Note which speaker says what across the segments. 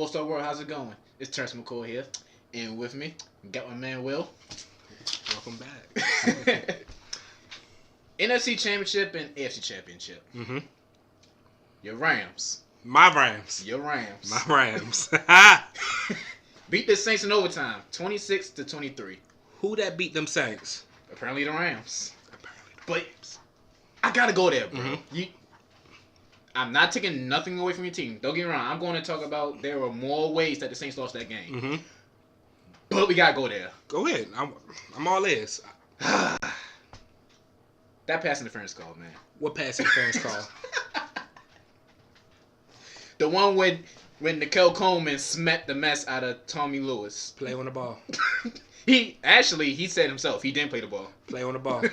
Speaker 1: All-Star World. How's it going? It's Terrence McCoy here. And with me, got my man Will.
Speaker 2: Welcome back.
Speaker 1: NFC Championship and AFC Championship.
Speaker 2: Mm-hmm.
Speaker 1: Your Rams.
Speaker 2: My Rams.
Speaker 1: Your Rams.
Speaker 2: My Rams.
Speaker 1: Beat the Saints in overtime, 26-23.
Speaker 2: Who that beat them Saints?
Speaker 1: Apparently the Rams.
Speaker 2: Apparently the
Speaker 1: But
Speaker 2: Rams.
Speaker 1: I gotta go there, bro.
Speaker 2: Mhm.
Speaker 1: I'm not taking nothing away from your team. Don't get me wrong. I'm going to talk about there were more ways that the Saints lost that game.
Speaker 2: Mm-hmm.
Speaker 1: But we gotta go there.
Speaker 2: Go ahead. I'm all ears.
Speaker 1: That pass interference call, man.
Speaker 2: What pass interference call?
Speaker 1: The one when Nicole Coleman smacked the mess out of Tommy Lewis.
Speaker 2: Play on the ball.
Speaker 1: He said himself he didn't play the ball.
Speaker 2: Play on the ball.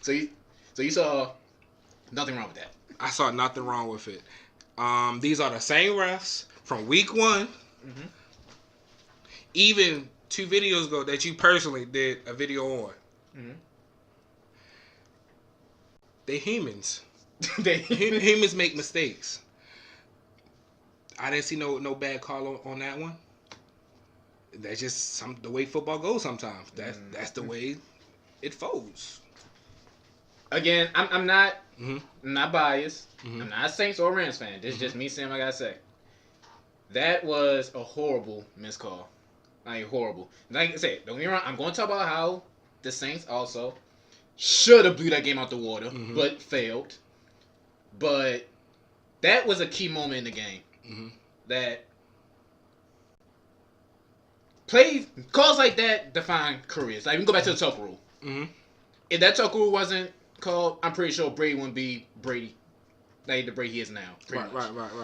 Speaker 1: So you saw nothing wrong with that.
Speaker 2: I saw nothing wrong with it. These are the same refs from week one.
Speaker 1: Mm-hmm.
Speaker 2: Even 2 videos ago that you personally did a video on.
Speaker 1: Mm-hmm.
Speaker 2: They humans.
Speaker 1: They
Speaker 2: Humans make mistakes. I didn't see no bad call on that one. That's just the way football goes sometimes. That's the way it folds.
Speaker 1: Again, I'm not
Speaker 2: Mm-hmm.
Speaker 1: I'm not biased.
Speaker 2: Mm-hmm.
Speaker 1: I'm not a Saints or Rams fan. This is just me saying what I gotta say. That was a horrible missed call. Like horrible. Like I said, don't get me wrong, I'm gonna talk about how the Saints also should have blew that game out the water,
Speaker 2: Mm-hmm.
Speaker 1: but failed. But that was a key moment in the game.
Speaker 2: Mm-hmm.
Speaker 1: That calls like that define careers. Like we can go back to the Tucker rule.
Speaker 2: Mm-hmm.
Speaker 1: If that Tucker rule wasn't called, I'm pretty sure Brady wouldn't be Brady, like the Brady he is now.
Speaker 2: Right.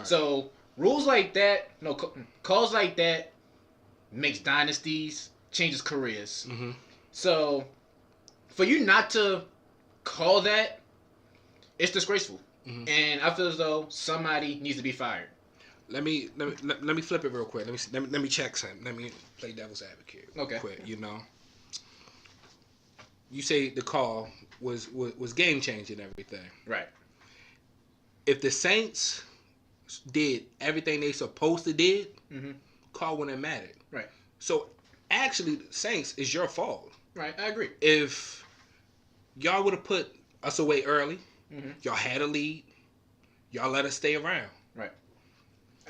Speaker 1: So rules like that, calls like that, makes dynasties, changes careers.
Speaker 2: Mm-hmm.
Speaker 1: So for you not to call that, it's disgraceful.
Speaker 2: Mm-hmm.
Speaker 1: And I feel as though somebody needs to be fired.
Speaker 2: Let me flip it real quick. Let me check something. Let me play devil's advocate.
Speaker 1: Okay.
Speaker 2: Quick, you say the call was game changing everything.
Speaker 1: Right.
Speaker 2: If the Saints did everything they supposed to did,
Speaker 1: Mm-hmm.
Speaker 2: call wouldn't have mattered.
Speaker 1: Right.
Speaker 2: So actually, the Saints is your fault.
Speaker 1: Right. I agree.
Speaker 2: If y'all would have put us away early,
Speaker 1: Mm-hmm.
Speaker 2: y'all had a lead, y'all let us stay around.
Speaker 1: Right.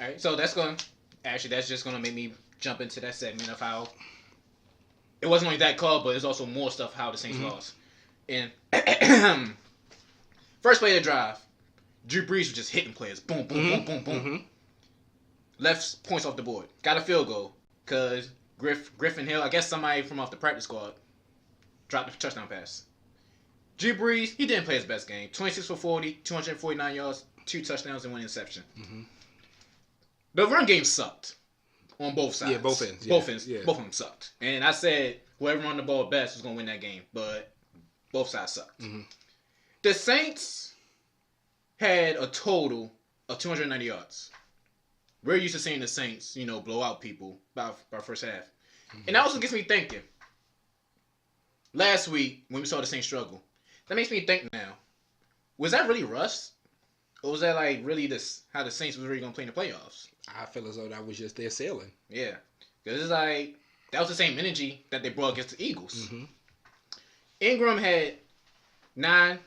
Speaker 1: All right. So that's just gonna make me jump into that segment of how it wasn't only that call, but there's also more stuff how the Saints
Speaker 2: Mm-hmm.
Speaker 1: lost. And first play of the drive, Drew Brees was just hitting players, boom, boom, boom, boom, boom.
Speaker 2: Mm-hmm.
Speaker 1: Left points off the board, got a field goal because Griffin Hill, I guess somebody from off the practice squad, dropped the touchdown pass. Drew Brees, he didn't play his best game. 26 for 40, 249 yards, 2 touchdowns, and 1 interception.
Speaker 2: Mm-hmm.
Speaker 1: The run game sucked on both sides.
Speaker 2: Yeah, both ends.
Speaker 1: Both
Speaker 2: Yeah,
Speaker 1: ends.
Speaker 2: yeah.
Speaker 1: Both of them sucked. And I said whoever run the ball best was going to win that game. But both sides sucked.
Speaker 2: Mm-hmm.
Speaker 1: The Saints had a total of 290 yards. We're used to seeing the Saints, blow out people by first half.
Speaker 2: Mm-hmm.
Speaker 1: And that also gets me thinking. Last week, when we saw the Saints struggle, that makes me think now, was that really rust? Or was that like really how the Saints was really going to play in the playoffs?
Speaker 2: I feel as though that was just their sailing.
Speaker 1: Yeah. Because it's like, that was the same energy that they brought against the Eagles.
Speaker 2: Mm-hmm.
Speaker 1: Ingram had 9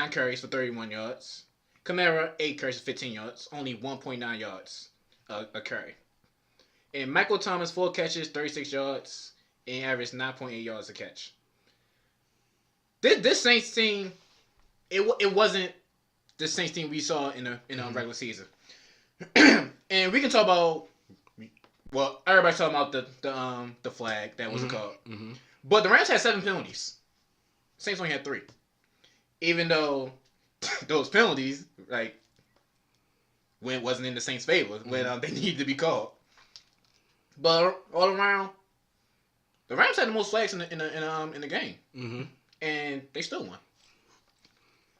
Speaker 1: carries for 31 yards. Kamara, 8 carries for 15 yards. Only 1.9 yards a carry. And Michael Thomas, 4 catches, 36 yards. And averaged 9.8 yards a catch. This Saints team, it wasn't the Saints team we saw in the regular season. And we can talk about, well, everybody's talking about the flag that wasn't called.
Speaker 2: Mm-hmm.
Speaker 1: But the Rams had 7 penalties. Saints only had 3. Even though those penalties, when it wasn't in the Saints' favor, when they needed to be called. But all around, the Rams had the most flags in the game.
Speaker 2: Mm-hmm.
Speaker 1: And they still won.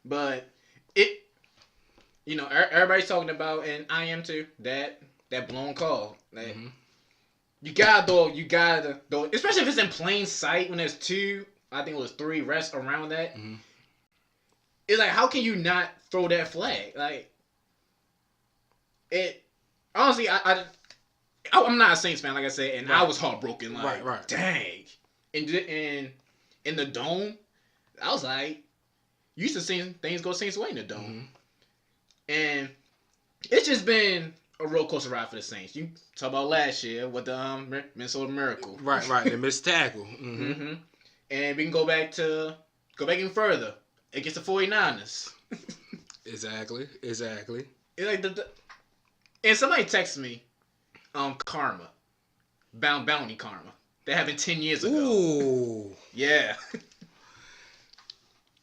Speaker 1: But everybody's talking about, and I am too, that blown call.
Speaker 2: Mm-hmm.
Speaker 1: You gotta though, especially if it's in plain sight when there's 2, I think it was 3 refs around that.
Speaker 2: Mm-hmm.
Speaker 1: It's like, how can you not throw that flag? Like, it honestly, I'm not a Saints fan, like I said, and I was heartbroken. Like,
Speaker 2: Right.
Speaker 1: dang. And in the dome, I was like, used to seeing things go Saints way in the dome, and it's just been a roller coaster ride for the Saints. You talk about last year with the Minnesota Miracle,
Speaker 2: Right. The missed tackle.
Speaker 1: And we can go back even further against the 49ers.
Speaker 2: Exactly.
Speaker 1: It's like and somebody texted me, karma, bounty karma. That happened 10 years ago.
Speaker 2: Ooh.
Speaker 1: Yeah.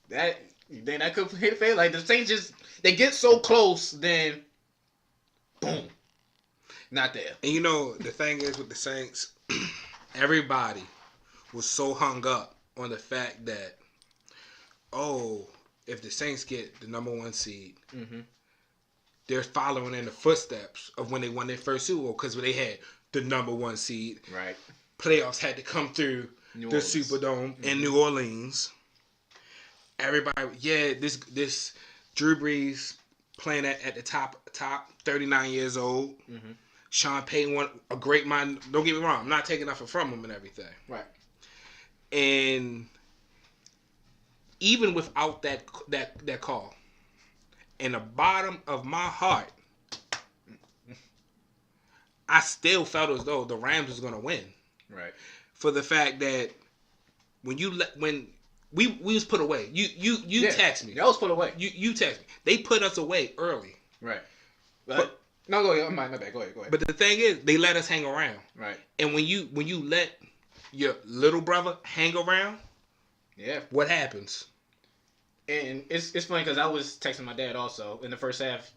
Speaker 1: that could hit face. Like the Saints they get so close, then boom, not there.
Speaker 2: And you know the thing is with the Saints, everybody was so hung up on the fact that, if the Saints get the number 1 seed, they're following in the footsteps of when they won their first Super Bowl because they had the number 1 seed.
Speaker 1: Right.
Speaker 2: Playoffs had to come through the Superdome in New Orleans. Everybody, this Drew Brees playing at the top, 39 years old. Sean Payton, a great mind. Don't get me wrong, I'm not taking nothing from him and everything.
Speaker 1: Right.
Speaker 2: And even without that call, in the bottom of my heart, I still felt as though the Rams was gonna win.
Speaker 1: Right.
Speaker 2: For the fact that when we was put away, you text me.
Speaker 1: That was put away.
Speaker 2: You text me. They put us away early.
Speaker 1: Right. But no, go ahead. My bad. Go ahead.
Speaker 2: But the thing is, they let us hang around.
Speaker 1: Right.
Speaker 2: And when you let your little brother hang around, what happens?
Speaker 1: And it's funny because I was texting my dad also in the first half.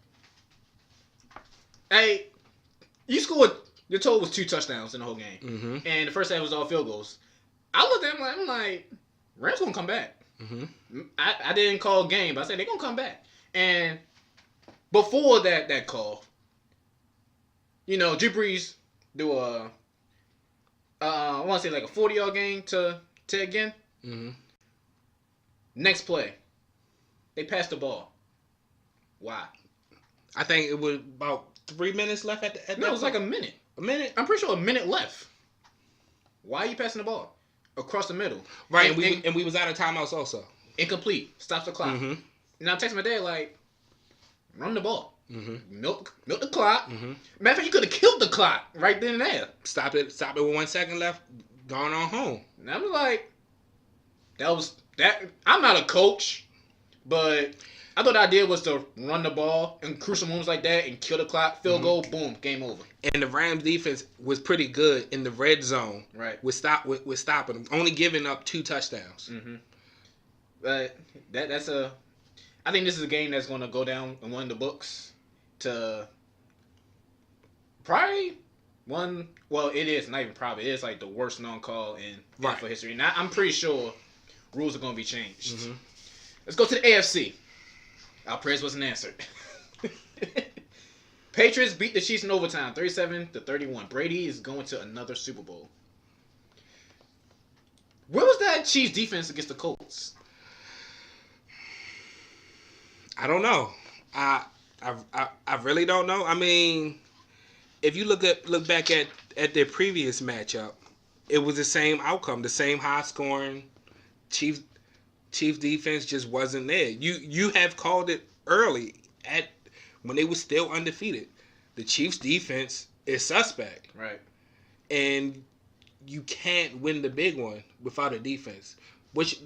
Speaker 1: Hey, you scored. Your total was 2 touchdowns in the whole game, and the first half was all field goals. I looked at him I'm like, Rams gonna come back. I didn't call game, but I said they're gonna come back. And before that call, Drew Brees do I want to say like a 40-yard gain to again. Next play, they passed the ball. Why?
Speaker 2: I think it was about 3 minutes left at that.
Speaker 1: No, it was like a minute.
Speaker 2: A minute?
Speaker 1: I'm pretty sure a minute left. Why are you passing the ball across the middle?
Speaker 2: Right, and we was out of timeouts also.
Speaker 1: Incomplete. Stops the clock. And I'm texting my dad like, run the ball. Milk the clock. Matter of fact, you could have killed the clock right then and there.
Speaker 2: Stop it with 1 second left. Gone on home.
Speaker 1: And I'm like, that. I'm not a coach, but I thought the idea was to run the ball in crucial moments like that and kill the clock, field goal, boom, game over.
Speaker 2: And the Rams defense was pretty good in the red zone.
Speaker 1: Right.
Speaker 2: With stopping them, only giving up 2 touchdowns.
Speaker 1: But I think this is a game that's going to go down in one of the books to probably one. Well, it is not even probably. It is like the worst non-call in NFL history. And I'm pretty sure rules are going to be changed. Let's go to the AFC. Our prayers wasn't answered. Patriots beat the Chiefs in overtime, 37-31. Brady is going to another Super Bowl. Where was that Chiefs defense against the Colts?
Speaker 2: I don't know. I really don't know. I mean, if you look back at their previous matchup, it was the same outcome, the same high scoring. Chiefs defense just wasn't there. You have called it early when they were still undefeated. The Chiefs defense is suspect.
Speaker 1: Right.
Speaker 2: And you can't win the big one without a defense. Which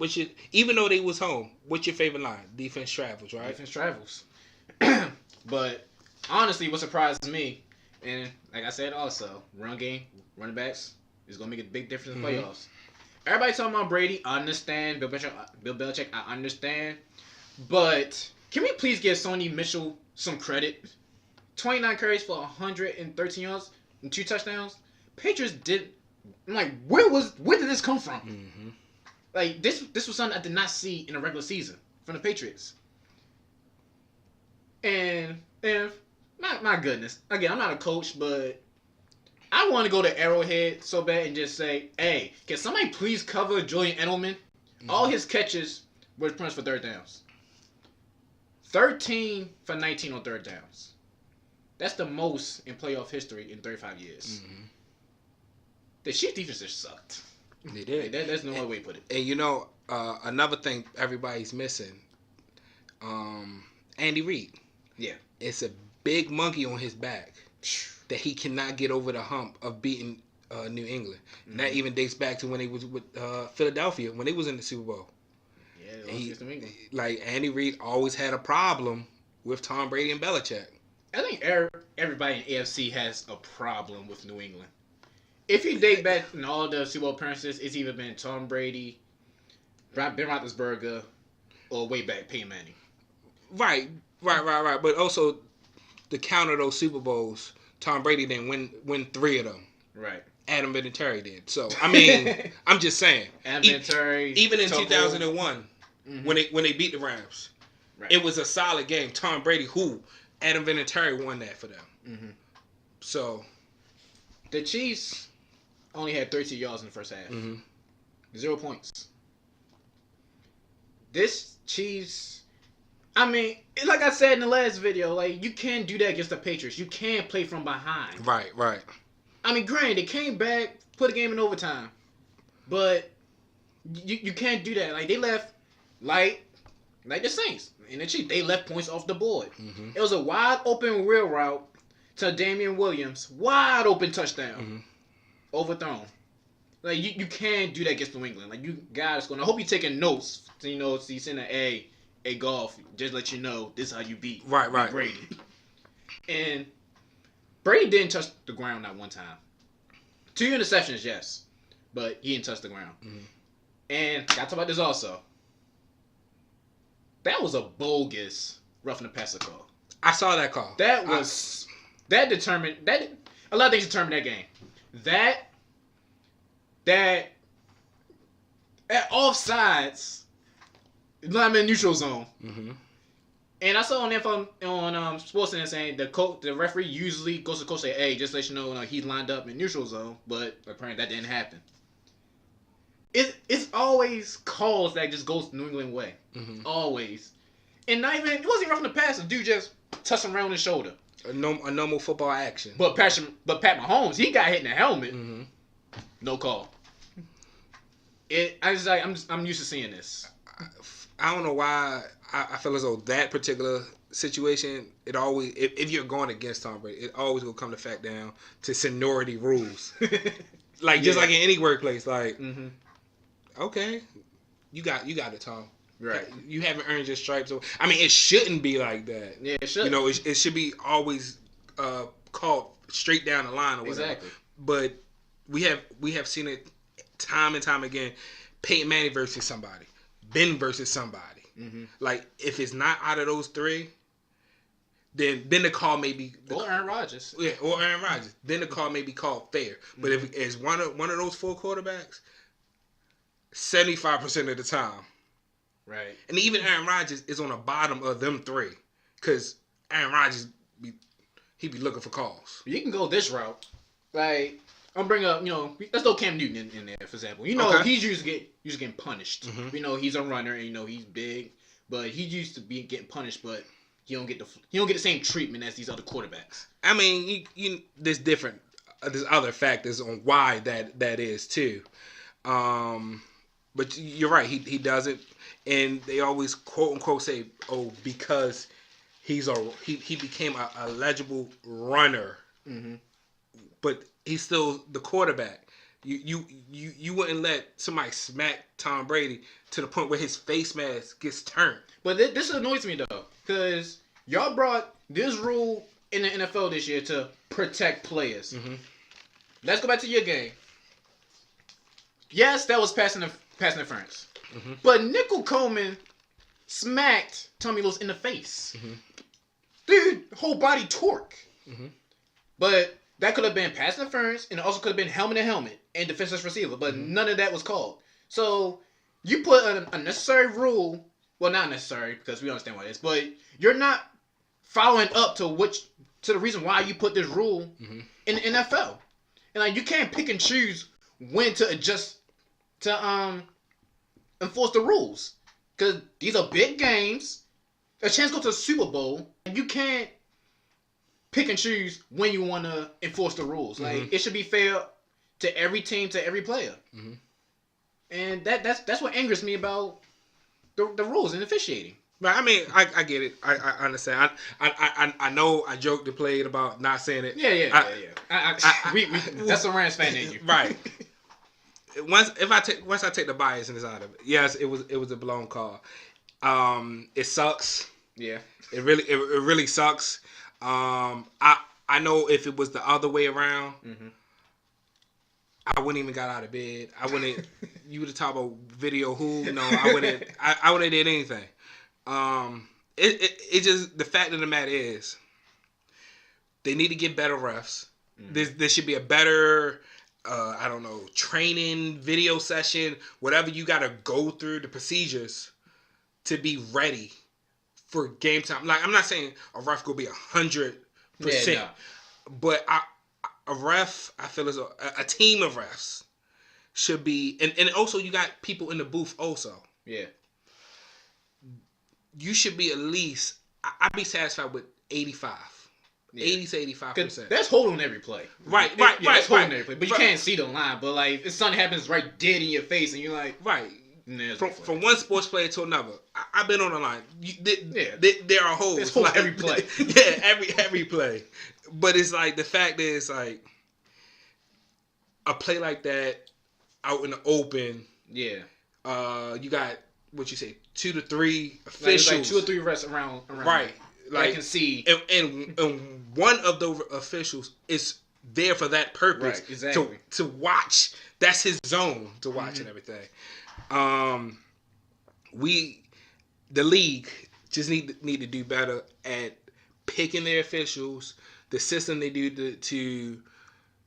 Speaker 2: even though they was home, what's your favorite line? Defense travels, right?
Speaker 1: Defense travels. But honestly, what surprised me, and like I said also, run game, running backs is going to make a big difference in playoffs. Everybody talking about Brady, I understand. Bill Belichick, I understand. But can we please give Sonny Mitchell some credit? 29 carries for 113 yards and 2 touchdowns. Patriots did. I'm like, where did this come from? Like this was something I did not see in a regular season from the Patriots. And my goodness, again, I'm not a coach, but I want to go to Arrowhead so bad and just say, hey, can somebody please cover Julian Edelman? All his catches were pretty much for third downs. 13 for 19 on third downs. That's the most in playoff history in 35 years.
Speaker 2: Mm-hmm.
Speaker 1: The Chiefs defense just sucked.
Speaker 2: They did.
Speaker 1: There's no other way to put it.
Speaker 2: And another thing everybody's missing, Andy Reid.
Speaker 1: Yeah.
Speaker 2: It's a big monkey on his back that he cannot get over the hump of beating New England. And that even dates back to when he was with Philadelphia, when they was in the Super Bowl.
Speaker 1: Yeah, New England.
Speaker 2: Like, Andy Reid always had a problem with Tom Brady and Belichick.
Speaker 1: I think everybody in AFC has a problem with New England. If you date back in all the Super Bowl appearances, it's either been Tom Brady, Ben Roethlisberger, or way back Peyton Manning.
Speaker 2: Right. But also, to counter those Super Bowls, Tom Brady didn't win 3 of them.
Speaker 1: Right.
Speaker 2: Adam Vinatieri did. So, I mean, I'm just saying.
Speaker 1: Adam Vinatieri.
Speaker 2: Even in 2001, when they beat the Rams,
Speaker 1: right.
Speaker 2: It was a solid game. Tom Brady, Adam Vinatieri won that for them.
Speaker 1: Mm-hmm.
Speaker 2: So,
Speaker 1: the Chiefs only had 13 yards in the first half.
Speaker 2: Mm-hmm.
Speaker 1: 0 points. This Chiefs, I mean, like I said in the last video, like, you can't do that against the Patriots. You can't play from behind.
Speaker 2: Right.
Speaker 1: I mean, granted, they came back, put a game in overtime, but you can't do that. Like, they left like the Saints and the Chiefs. They left points off the board.
Speaker 2: Mm-hmm.
Speaker 1: It was a wide open wheel route to Damian Williams, wide open touchdown, overthrown. Like, you can't do that against New England. Like, you guys I hope you're taking notes. So, so you send a golf, just let you know this is how you beat Brady. And Brady didn't touch the ground that one time. 2 interceptions, yes, but he didn't touch the ground.
Speaker 2: Mm-hmm.
Speaker 1: And I talk about this also. That was a bogus roughing the passer call.
Speaker 2: I saw that call.
Speaker 1: That determined that a lot of things determined that game. That at offsides, I'm in neutral zone.
Speaker 2: Mm-hmm.
Speaker 1: And I saw on SportsCenter saying the referee usually goes to the coach and say, "Hey, just let you know, he's lined up in neutral zone," but apparently that didn't happen. It's always calls that just goes the New England way, always, and it wasn't even roughing the pass. The dude just touched him around his shoulder.
Speaker 2: A normal football action.
Speaker 1: But Pat Mahomes, he got hit in the helmet.
Speaker 2: Mm-hmm.
Speaker 1: No call. I'm used to seeing this.
Speaker 2: I don't know why I feel as though that particular situation, it always, if you're going against Tom Brady, it always will come down to seniority rules. Like, just like in any workplace, like, okay, you got it, Tom.
Speaker 1: Right.
Speaker 2: You haven't earned your stripes. I mean, it shouldn't be like that.
Speaker 1: Yeah, it should.
Speaker 2: It should be always called straight down the line or whatever.
Speaker 1: Exactly.
Speaker 2: But we have seen it time and time again. Peyton Manning versus somebody. Ben versus somebody. Mm-hmm. Like, if it's not out of those 3, then the call may be...
Speaker 1: Or Aaron Rodgers.
Speaker 2: Yeah, or Aaron Rodgers. Then the call may be called fair. But if it's one of those 4 quarterbacks, 75% of the time...
Speaker 1: Right.
Speaker 2: And even Aaron Rodgers is on the bottom of them 3. Because Aaron Rodgers, he be looking for calls.
Speaker 1: You can go this route. Like, I'm bring up, let's throw Cam Newton in there, for example. He's usually getting punished.
Speaker 2: Mm-hmm.
Speaker 1: He's a runner, and he's big, but he used to be getting punished, but he don't get the same treatment as these other quarterbacks.
Speaker 2: I mean, there's other factors on why that is too. But you're right, he doesn't, and they always quote unquote say, "Oh, because he became a legible runner." Mm-hmm. But he's still the quarterback. You wouldn't let somebody smack Tom Brady to the point where his face mask gets turned.
Speaker 1: But this annoys me though, because y'all brought this rule in the NFL this year to protect players. Mm-hmm. Let's go back to your game. Yes, that was pass interference. Mm-hmm. But Nickel Coleman smacked Tommy Lewis in the face. Mm-hmm. Dude, whole body torque. Mm-hmm. But that could have been pass interference, and it also could have been helmet to helmet and defenseless receiver. But none of that was called. So you put a necessary rule. Well, not necessary because we understand what it is. But you're not following up to the reason why you put this rule in the NFL. And you can't pick and choose when to adjust to enforce the rules, because these are big games, a chance to go to the Super Bowl, and you can't pick and choose when you want to enforce the rules. Like it should be fair to every team, to every player. And that's what angers me about the rules and officiating.
Speaker 2: Right, I mean, I get it. I understand. I know I joked and played about not saying it.
Speaker 1: Yeah. That's a Rams fan in you.
Speaker 2: Right. Once I take the biasness out of it, yes, it was a blown call. It sucks.
Speaker 1: Yeah.
Speaker 2: It really sucks. I know if it was the other way around, I wouldn't even got out of bed. I wouldn't. You would have talked about video who? No, I wouldn't. I wouldn't did anything. It just, the fact of the matter is, they need to get better refs. There should be a better, I don't know, training video session, whatever you got to go through the procedures to be ready for game time. Like, I'm not saying a ref will be 100%, but a ref, I feel as a team of refs should be, and also you got people in the booth also.
Speaker 1: Yeah.
Speaker 2: You should be at least, I'd be satisfied with 85. 80 to 85%.
Speaker 1: That's holding on every play.
Speaker 2: Right.
Speaker 1: That's holding every play. But you can't see the line. But like, if something happens right dead in your face and you're like,
Speaker 2: right. From one sports player to another, I've been on the line. There are holes.
Speaker 1: There's holes every play.
Speaker 2: Yeah, every play. But it's like, the fact is, like, a play like that out in the open.
Speaker 1: Yeah.
Speaker 2: You got, what you say, 2 to 3 officials.
Speaker 1: Like 2 or 3 refs around.
Speaker 2: Right.
Speaker 1: Like, I can see.
Speaker 2: And one of the officials is there for that purpose.
Speaker 1: Right, exactly.
Speaker 2: To watch. That's his zone to watch and everything. The league just need to do better at picking their officials, the system they do to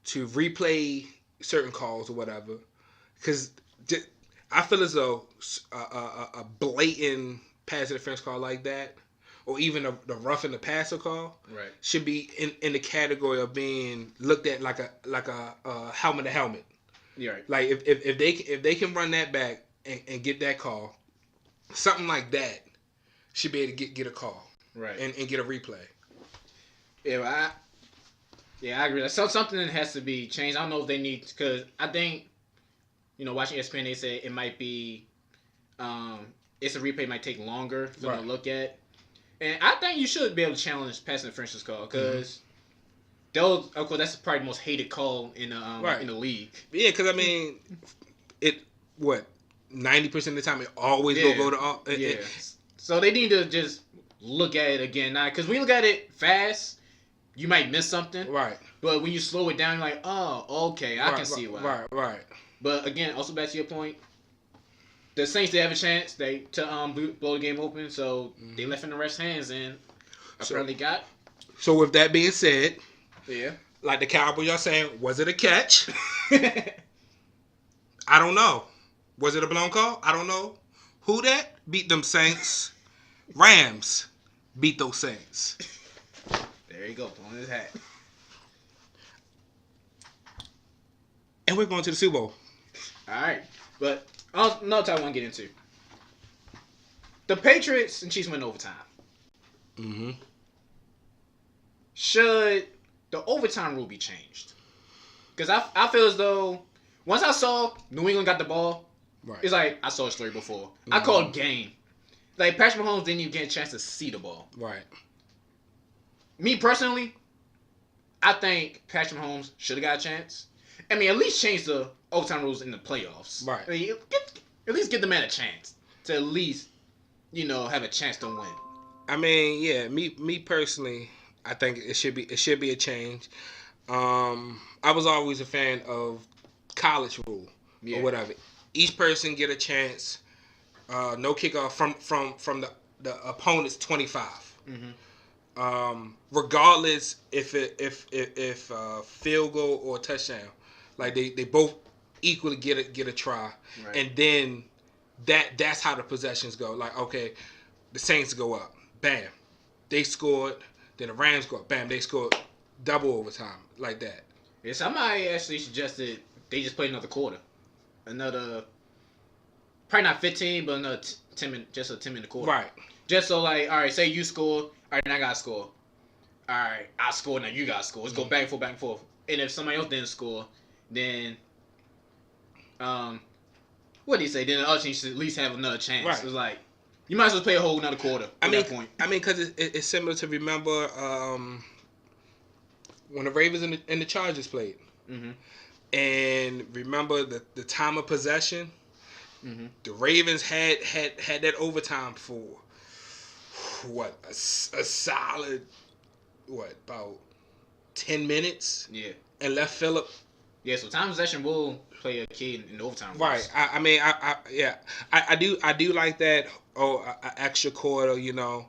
Speaker 2: replay certain calls or whatever. Because I feel as though a blatant pass interference call like that, or even the roughing the passer call, should be in the category of being looked at like a helmet to helmet.
Speaker 1: Yeah. Right.
Speaker 2: Like if they can run that back and get that call, something like that should be able to get a call,
Speaker 1: right,
Speaker 2: and get a replay.
Speaker 1: Yeah, I agree. So something has to be changed. I don't know if they need, because I think, watching ESPN, they say it might be, it's a replay might take longer for them to look at, and I think you should be able to challenge pass interference call, because those, of course, that's probably the most hated call in the league.
Speaker 2: Yeah, because I mean, 90% of the time it always go to
Speaker 1: So they need to just look at it again now, because when you look at it fast, you might miss something. Right. But when you slow it down, you're like, oh, okay, I can see why. Right. But again, also back to your point, the Saints, they have a chance to blow the game open, so they left in the refs' hands, and apparently got.
Speaker 2: So with that being said,
Speaker 1: yeah,
Speaker 2: like the Cowboys are saying, was it a catch? I don't know. Was it a blown call? I don't know. Who that beat them Saints? Rams beat those Saints.
Speaker 1: There you go, on his hat.
Speaker 2: And we're going to the Super Bowl.
Speaker 1: All right, but another time I want to get into. The Patriots and Chiefs went overtime. Mm-hmm. Should the overtime rule be changed? Because I feel as though once I saw New England got the ball, it's like I saw a story before. Mm-hmm. I called game. Like, Patrick Mahomes didn't even get a chance to see the ball. Right. Me personally, I think Patrick Mahomes should have got a chance. I mean, at least change the overtime rules in the playoffs. Right. I mean, at least give the man a chance to at least, have a chance to win.
Speaker 2: I mean, yeah, me personally, I think it should be a change. I was always a fan of college rule or whatever. Each person get a chance. No kickoff from the opponent's 25. Mm-hmm. Regardless if field goal or touchdown, like they both equally get a try, right. And then that's how the possessions go. Like, okay, the Saints go up, bam, they scored. Then the Rams go up, bam, they scored double overtime, like that.
Speaker 1: Yeah, somebody actually suggested they just play another quarter, probably not 15, but another 10 minute, just a 10-minute quarter. Right. Just so, like, all right, say you score, all right, now I gotta score. All all right, I score, now you got to score. Let's go back and forth, back and forth. And if somebody else didn't score, then what do you say? Then the other team should at least have another chance.
Speaker 2: Right.
Speaker 1: It's like you might as well play a whole another quarter at that point.
Speaker 2: Because it's similar to remember when the Ravens and the Chargers played.
Speaker 1: Mm-hmm.
Speaker 2: And remember the time of possession.
Speaker 1: Mm-hmm.
Speaker 2: The Ravens had that overtime for what a solid about 10 minutes.
Speaker 1: Yeah.
Speaker 2: And left Phillip.
Speaker 1: Yeah. So time possession will play a key in the overtime.
Speaker 2: Right. I do like that. Oh, an extra quarter.
Speaker 1: Yeah,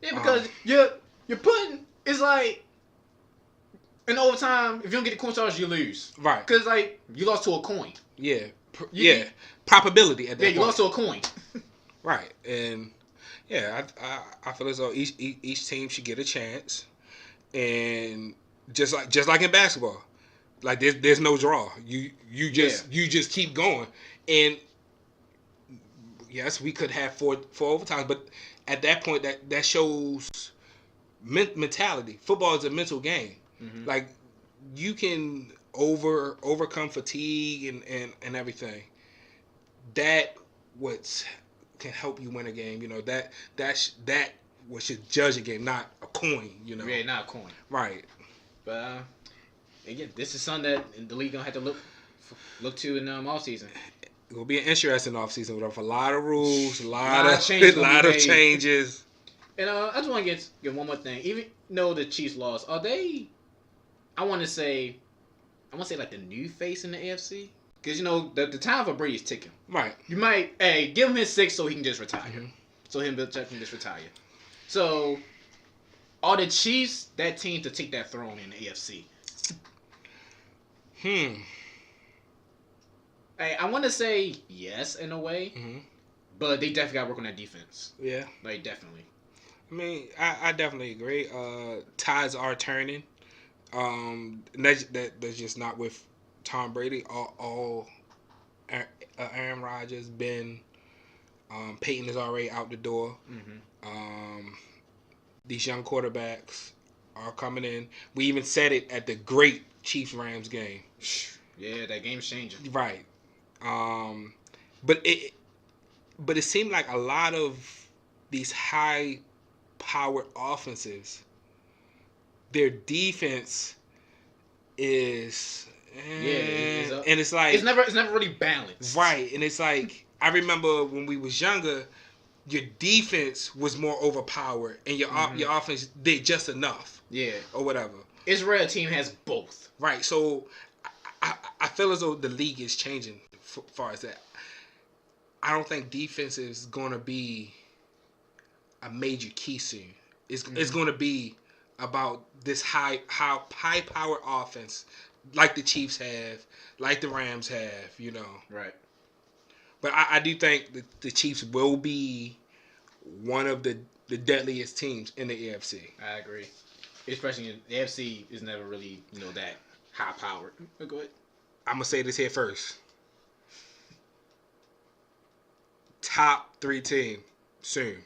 Speaker 1: because you're putting, it's like. In overtime, if you don't get the coin toss, you lose.
Speaker 2: Right.
Speaker 1: Because, like, you lost to a coin.
Speaker 2: Yeah. Probability at that point.
Speaker 1: Yeah, you lost to a coin.
Speaker 2: Right. And, yeah, I feel as though each team should get a chance. And just like in basketball, like, there's no draw. You just keep going. And, yes, we could have four overtimes. But at that point, that shows mentality. Football is a mental game. Mm-hmm. Like, you can overcome fatigue and everything. That can help you win a game. That what should judge a game, not a coin.
Speaker 1: Yeah, not a coin.
Speaker 2: Right.
Speaker 1: But again, this is something that the league gonna have to look to in off season.
Speaker 2: It will be an interesting off season with a lot of rules, a lot of changes.
Speaker 1: And I just want to get one more thing. Even though the Chiefs lost, are they? I want to say like the new face in the AFC, because the time for Brady is ticking.
Speaker 2: Right.
Speaker 1: You might give him his 6 so he can just retire. Mm-hmm. So him Belichick can just retire. So are the Chiefs that team to take that throne in the AFC? I want to say yes in a way, but they definitely got to work on that defense.
Speaker 2: Yeah.
Speaker 1: Like definitely.
Speaker 2: I mean, I definitely agree. Tides are turning. That's just not with Tom Brady. All Aaron Rodgers, Ben, Peyton is already out the door. Mm-hmm. These young quarterbacks are coming in. We even said it at the great Chiefs-Rams game.
Speaker 1: Yeah, that game's changing.
Speaker 2: Right. But it seemed like a lot of these high-powered offenses, their defense is and it's like
Speaker 1: it's never really balanced.
Speaker 2: Right. And it's like I remember when we was younger, your defense was more overpowered and your offense did just enough.
Speaker 1: Yeah.
Speaker 2: Or whatever.
Speaker 1: It's rare a team has both.
Speaker 2: Right. So I feel as though the league is changing as far as that. I don't think defense is going to be a major key soon. It's going to be about this high-powered offense like the Chiefs have, like the Rams have,
Speaker 1: Right.
Speaker 2: But I do think that the Chiefs will be one of the deadliest teams in the AFC.
Speaker 1: I agree. Especially the AFC is never really, that high-powered. Go ahead.
Speaker 2: I'm going to say this here first. Top 3 team soon.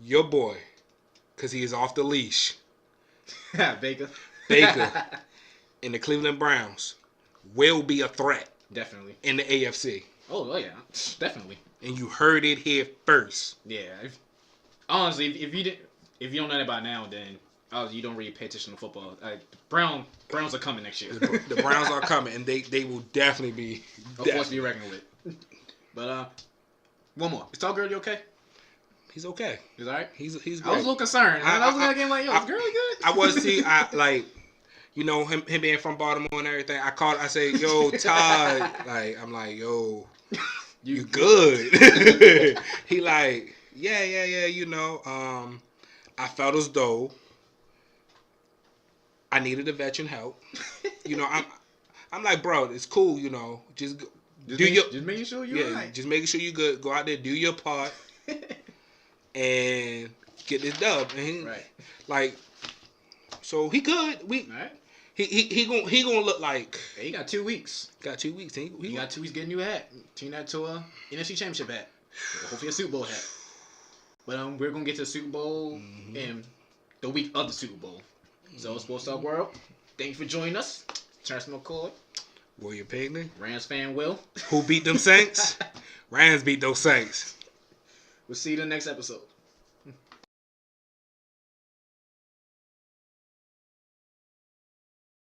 Speaker 2: Your boy, because he is off the leash.
Speaker 1: Baker.
Speaker 2: And the Cleveland Browns will be a threat.
Speaker 1: Definitely.
Speaker 2: In the AFC.
Speaker 1: Oh yeah. Definitely.
Speaker 2: And you heard it here first.
Speaker 1: Yeah. Honestly, if you don't know that by now, then you don't really pay attention to football. Browns are coming next year.
Speaker 2: The Browns are coming, and they will definitely be
Speaker 1: a force to be reckoned with. But one more. Is Todd Gurley okay?
Speaker 2: He's okay.
Speaker 1: He's alright.
Speaker 2: He's great.
Speaker 1: I was a little concerned. I was looking at the game like, yo, is Gurley good?
Speaker 2: I was too. Him being from Baltimore and everything. I say, yo, Todd. I'm like, yo, you good? He like, yeah. I felt as though I needed a veteran help. I'm like, bro, it's cool. Just
Speaker 1: making sure you're right.
Speaker 2: Just making sure you good. Go out there, do your part, and get this dub. And
Speaker 1: right.
Speaker 2: So he good.
Speaker 1: All right.
Speaker 2: He gonna look like.
Speaker 1: Hey, he got 2 weeks.
Speaker 2: Got 2 weeks. He
Speaker 1: got 2 weeks getting you a hat. Team that to a NFC Championship hat. Hopefully a Super Bowl hat. But we're gonna get to the Super Bowl in the week of the Super Bowl. So, Sports Talk World, thank you for joining us. Terrence McCoy,
Speaker 2: Warrior Pigney.
Speaker 1: Rams fan Will.
Speaker 2: Who beat them Saints? Rams beat those Saints.
Speaker 1: We'll see you in the next episode.